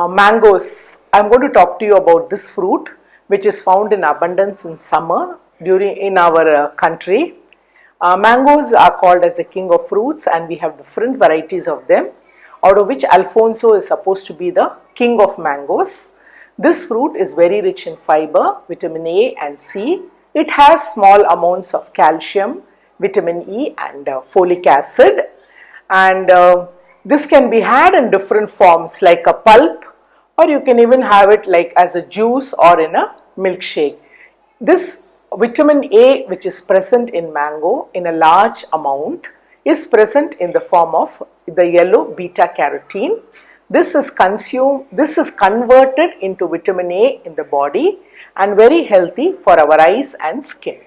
Mangoes. I'm going to talk to you about this fruit, which is found in abundance in summer in our country. Mangoes are called as the king of fruits, and we have different varieties of them, out of which Alfonso is supposed to be the king of mangoes. This fruit is very rich in fiber, vitamin A and C. It has small amounts of calcium, vitamin E and folic acid, and this can be had in different forms like a pulp, or you can even have it like as a juice or in a milkshake. This vitamin A, which is present in mango in a large amount, is present in the form of the yellow beta carotene. This is converted into vitamin A in the body and very healthy for our eyes and skin.